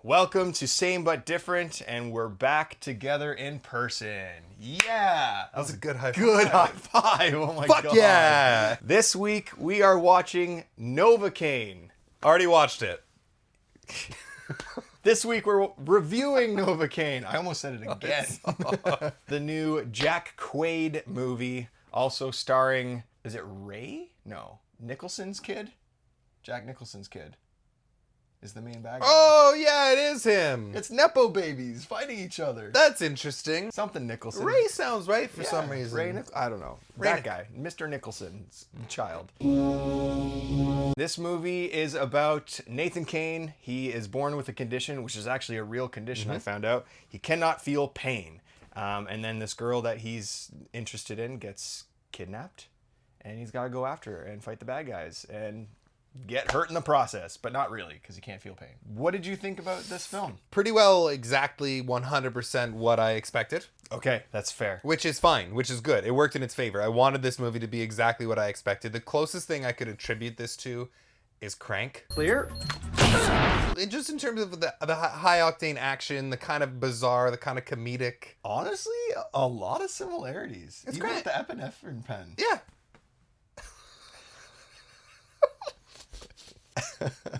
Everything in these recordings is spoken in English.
Welcome to Same But Different, and we're back together in person. Yeah! That was a good high five. Good high five. Oh my Fuck god. yeah. This week we are watching NOVOCAINE. Already watched it. This week we're reviewing NOVOCAINE. I almost said it again. The new Jack Quaid movie, also starring, is it Ray? No. Nicholson's kid? Jack Nicholson's kid is the main bad guy. Oh, yeah, it is him. It's Nepo babies fighting each other. That's interesting. Something Nicholson. Ray sounds right for Yeah, some reason. I don't know. Ray That guy, Mr. Nicholson's child. This movie is about Nathan Cain. He is born with a condition, which is actually a real condition, I found out. He cannot feel pain. And then this girl that he's interested in gets kidnapped, and he's got to go after her and fight the bad guys and get hurt in the process, but not really because he can't feel pain. What did you think about this film? Pretty well, exactly 100% what I expected. Okay, that's fair. Which is fine, which is good. It worked in its favor. I wanted this movie to be exactly what I expected. The closest thing I could attribute this to is Crank. Clear? Just in terms of the high-octane action, the kind of bizarre, the kind of comedic. Honestly, a lot of similarities. It's Even great. with the epinephrine pen. Yeah.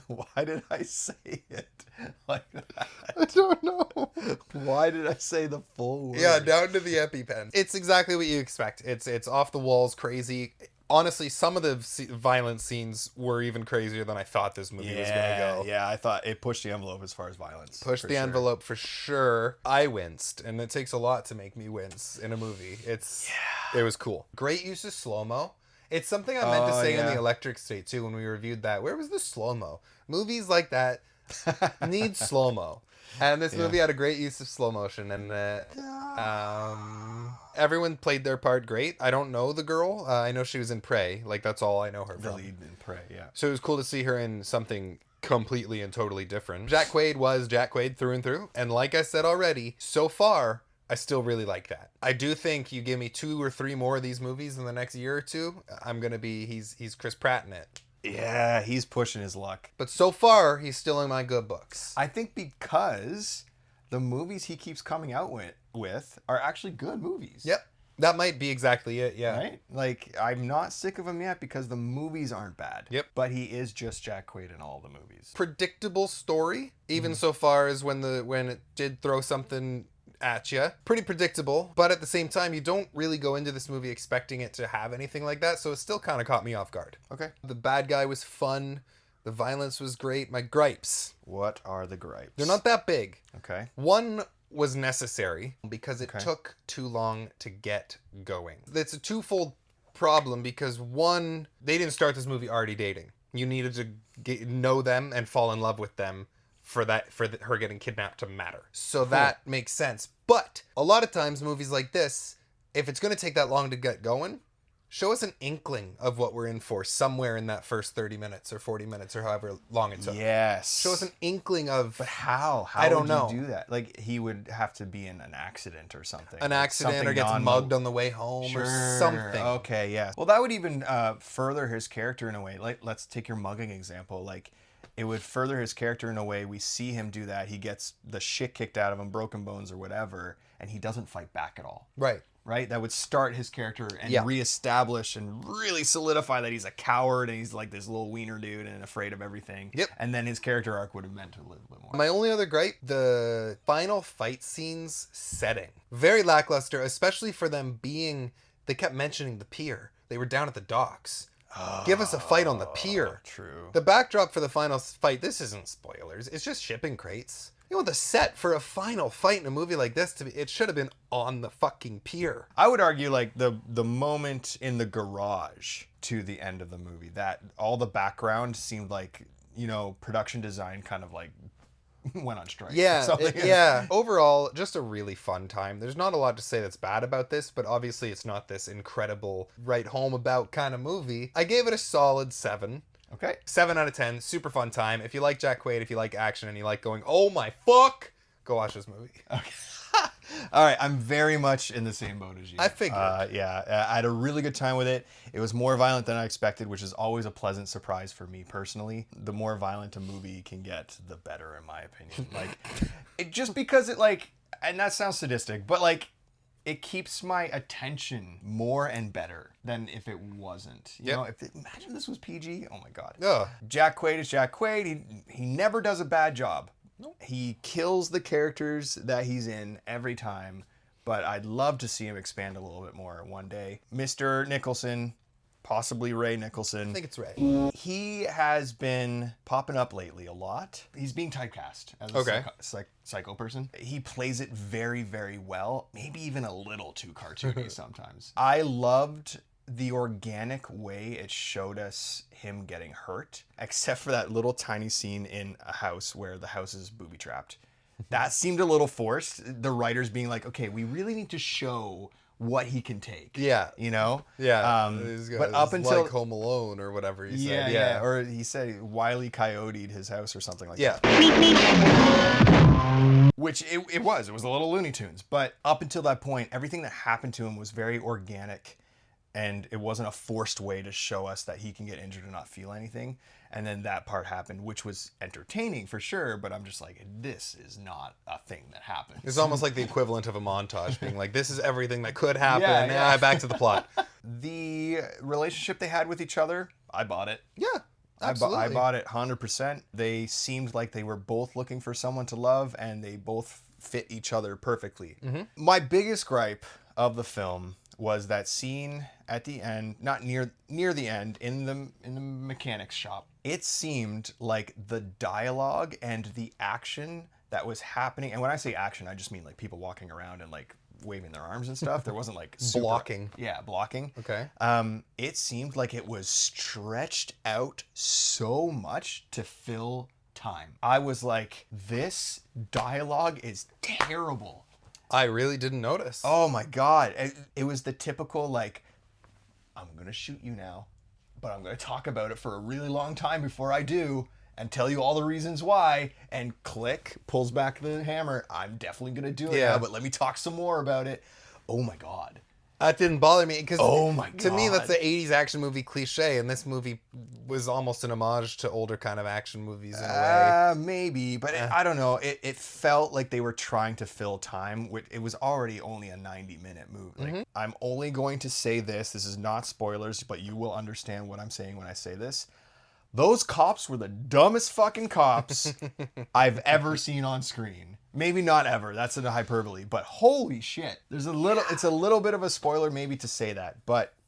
Why did I say it like that? I don't know. Why did I say the full word? Yeah, down to the EpiPen. It's exactly what you expect. It's off the walls, crazy. Honestly, some of the violent scenes were even crazier than I thought this movie was going to go. Yeah, I thought it pushed the envelope as far as violence. Pushed for the sure. envelope for sure. I winced, and it takes a lot to make me wince in a movie. It was cool. Great use of slow-mo. It's something I meant to say in the Electric State too when we reviewed that. Where was the slow-mo? Movies like that need slow-mo. And this movie had a great use of slow motion, and everyone played their part great. I don't know the girl. I know she was in Prey. Like, that's all I know her The from. lead in Prey, yeah. So it was cool to see her in something completely and totally different. Jack Quaid was Jack Quaid through and through. And like I said already, so far, I still really like that. I do think you give me 2 or 3 more of these movies in the next year or two, I'm going to be, he's Chris Pratt in it. Yeah, he's pushing his luck. But so far, he's still in my good books. I think because the movies he keeps coming out with are actually good movies. Yep. That might be exactly it, yeah. Right? Like, I'm not sick of him yet because the movies aren't bad. Yep. But he is just Jack Quaid in all the movies. Predictable story, even so far as when it did throw something at you. Pretty predictable, but at the same time, you don't really go into this movie expecting it to have anything like that, so it still kind of caught me off guard. Okay. The bad guy was fun. The violence was great. My gripes. What are the gripes? They're not that big. Okay. One was necessary because it took too long to get going. It's a twofold problem because one, they didn't start this movie already dating. You needed to know them and fall in love with them for her getting kidnapped to matter. So that makes sense. But a lot of times movies like this, if it's going to take that long to get going, show us an inkling of what we're in for somewhere in that first 30 minutes or 40 minutes or however long it took. Yes. Show us an inkling of... But how? How I don't would know. you do that? Like, he would have to be in an accident or something. An Like accident something or gets non- mugged on the way home or something. Okay, yeah. Well, that would even further his character in a way. Like, let's take your mugging example. Like, it would further his character in a way. We see him do that. He gets the shit kicked out of him, broken bones or whatever, and he doesn't fight back at all. Right. Right? That would start his character and reestablish and really solidify that he's a coward and he's like this little wiener dude and afraid of everything. Yep. And then his character arc would have meant a little bit more. My only other gripe, the final fight scenes setting. Very lackluster, especially for them being, they kept mentioning the pier. They were down at the docks. Give us a fight on the pier. True. The backdrop for the final fight, this isn't spoilers. It's just shipping crates. You know, the set for a final fight in a movie like this, it should have been on the fucking pier. I would argue like the moment in the garage to the end of the movie, that all the background seemed like, you know, production design kind of like went on strike. Yeah. Overall, just a really fun time. There's not a lot to say that's bad about this, but obviously it's not this incredible write home about kind of movie. I gave it a solid 7. Okay. 7 out of 10. Super fun time. If you like Jack Quaid, if you like action, and you like going, oh my fuck, go watch this movie. Okay. All right, I'm very much in the same boat as you. I figured. Yeah, I had a really good time with it. It was more violent than I expected, which is always a pleasant surprise for me personally. The more violent a movie can get, the better, in my opinion. Like, just because it like, and that sounds sadistic, but like, it keeps my attention more and better than if it wasn't. You know, imagine this was PG. Oh my God. Ugh. Jack Quaid is Jack Quaid. He never does a bad job. Nope. He kills the characters that he's in every time, but I'd love to see him expand a little bit more one day. Mr. Nicholson, possibly Ray Nicholson. I think it's Ray. He has been popping up lately a lot. He's being typecast as a psycho person. He plays it very, very well. Maybe even a little too cartoony sometimes. I loved the organic way it showed us him getting hurt, except for that little tiny scene in a house where the house is booby trapped. That seemed a little forced. The writers being like, okay, we really need to show what he can take. Yeah. You know? Yeah. But up until like Home Alone or whatever he said. Yeah. Or he said Wile E. Coyote'd his house or something like that. Which it was. It was a little Looney Tunes. But up until that point, everything that happened to him was very organic. And it wasn't a forced way to show us that he can get injured and not feel anything. And then that part happened, which was entertaining for sure. But I'm just like, this is not a thing that happens. It's almost like the equivalent of a montage being like, this is everything that could happen. Yeah. Back to the plot. The relationship they had with each other, I bought it. Yeah, absolutely. I bought it 100%. They seemed like they were both looking for someone to love, and they both fit each other perfectly. Mm-hmm. My biggest gripe of the film was that scene at the end, not near the end, in the mechanics shop. It seemed like the dialogue and the action that was happening, and when I say action, I just mean like people walking around and like waving their arms and stuff. There wasn't like blocking. Yeah, blocking. Okay. It seemed like it was stretched out so much to fill time. I was like, this dialogue is terrible. I really didn't notice. Oh my God. It was the typical, like, I'm going to shoot you now, but I'm going to talk about it for a really long time before I do and tell you all the reasons why. And click, pulls back the hammer. I'm definitely going to do it now, but let me talk some more about it. Oh my God. That didn't bother me because to me that's the 80s action movie cliche, and this movie was almost an homage to older kind of action movies in a way. Maybe, but I don't know. It felt like they were trying to fill time. It was already only a 90-minute movie. Like, I'm only going to say this. This is not spoilers, but you will understand what I'm saying when I say this. Those cops were the dumbest fucking cops I've ever seen on screen. Maybe not ever. That's a hyperbole, but holy shit. It's a little bit of a spoiler maybe to say that,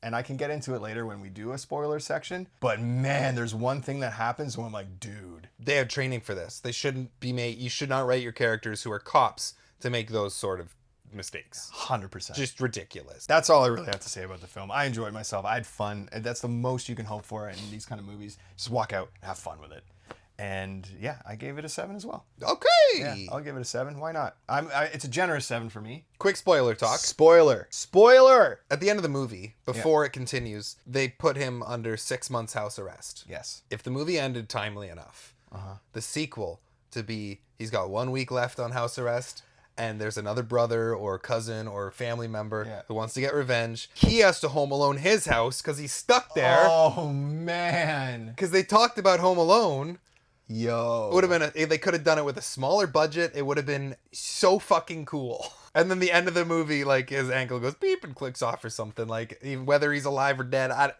and I can get into it later when we do a spoiler section, but man, there's one thing that happens when I'm like, dude. They have training for this. They shouldn't be made. You should not write your characters who are cops to make those sort of mistakes. 100%. Just ridiculous. That's all I really have to say about the film. I enjoyed myself. I had fun. That's the most you can hope for in these kind of movies. Just walk out and have fun with it. And yeah, I gave it a 7 as well. Okay. Yeah, I'll give it a 7. Why not? It's a generous 7 for me. Quick spoiler talk. Spoiler. At the end of the movie, before it continues, they put him under 6 months house arrest. Yes. If the movie ended timely enough, the sequel to be he's got 1 week left on house arrest, and there's another brother or cousin or family member who wants to get revenge. He has to Home Alone his house because he's stuck there. Oh, man. Because they talked about Home Alone. Yo. It would have been they could have done it with a smaller budget. It would have been so fucking cool. And then the end of the movie, like his ankle goes beep and clicks off or something. Like even whether he's alive or dead. I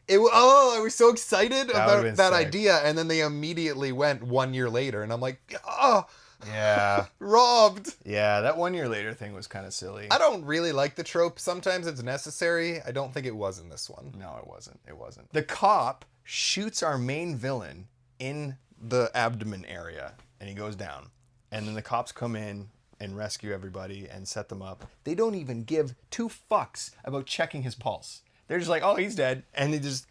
was so excited about that idea. And then they immediately went 1 year later, and I'm like, oh. Yeah. Robbed. Yeah, that 1 year later thing was kind of silly. I don't really like the trope. Sometimes it's necessary. I don't think it was in this one. No, it wasn't. The cop shoots our main villain in the abdomen area, and he goes down. And then the cops come in and rescue everybody and set them up. They don't even give 2 fucks about checking his pulse. They're just like, oh, he's dead. And they just...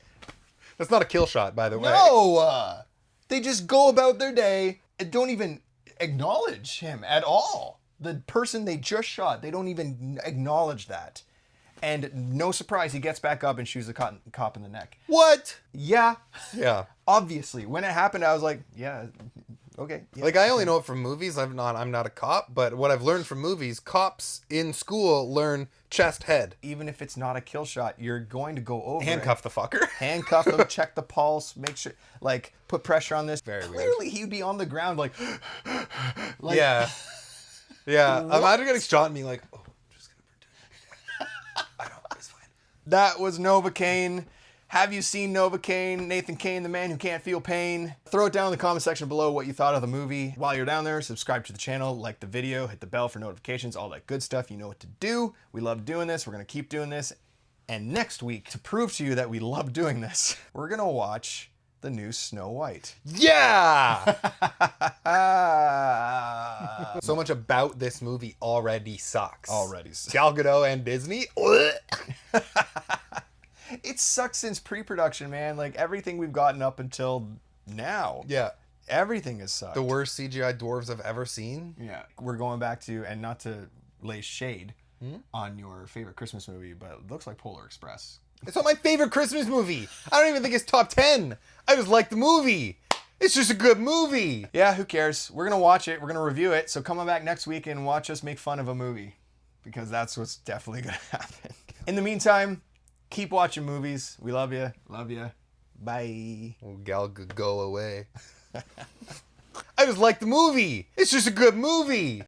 That's not a kill shot, by the way. No! They just go about their day and don't even acknowledge him at all. The person they just shot, they don't even acknowledge that. And no surprise, he gets back up and shoots the cop in the neck. What? Yeah. Yeah. Obviously. When it happened, I was like, yeah, Okay. Yeah. Like, I only know it from movies. I'm not a cop, but what I've learned from movies, cops in school learn chest head. Even if it's not a kill shot, you're going to go over Handcuff the fucker. handcuff him, check the pulse, make sure, like, put pressure on this. Very weird. Clearly, he'd be on the ground, like Yeah. Yeah. Imagine getting shot and being like, oh, I'm just going to pretend. I don't, it's fine. That was NOVOCAINE. Have you seen NOVOCAINE? Nathan Cain, the man who can't feel pain. Throw it down in the comment section below what you thought of the movie. While you're down there, subscribe to the channel, like the video, hit the bell for notifications, all that good stuff. You know what to do. We love doing this. We're going to keep doing this. And next week, to prove to you that we love doing this, we're going to watch the new Snow White. Yeah! So much about this movie already sucks. Already. Gal Gadot and Disney. It sucks since pre-production, man. Like, everything we've gotten up until now. Yeah. Everything has sucked. The worst CGI dwarves I've ever seen. Yeah. We're going back to, and not to lay shade on your favorite Christmas movie, but it looks like Polar Express. It's not my favorite Christmas movie. I don't even think it's top 10. I just like the movie. It's just a good movie. Yeah, who cares? We're going to watch it. We're going to review it. So come on back next week and watch us make fun of a movie, because that's what's definitely going to happen. In the meantime, keep watching movies. We love you. Love you. Bye. Oh, Gal, go away. I just like the movie. It's just a good movie.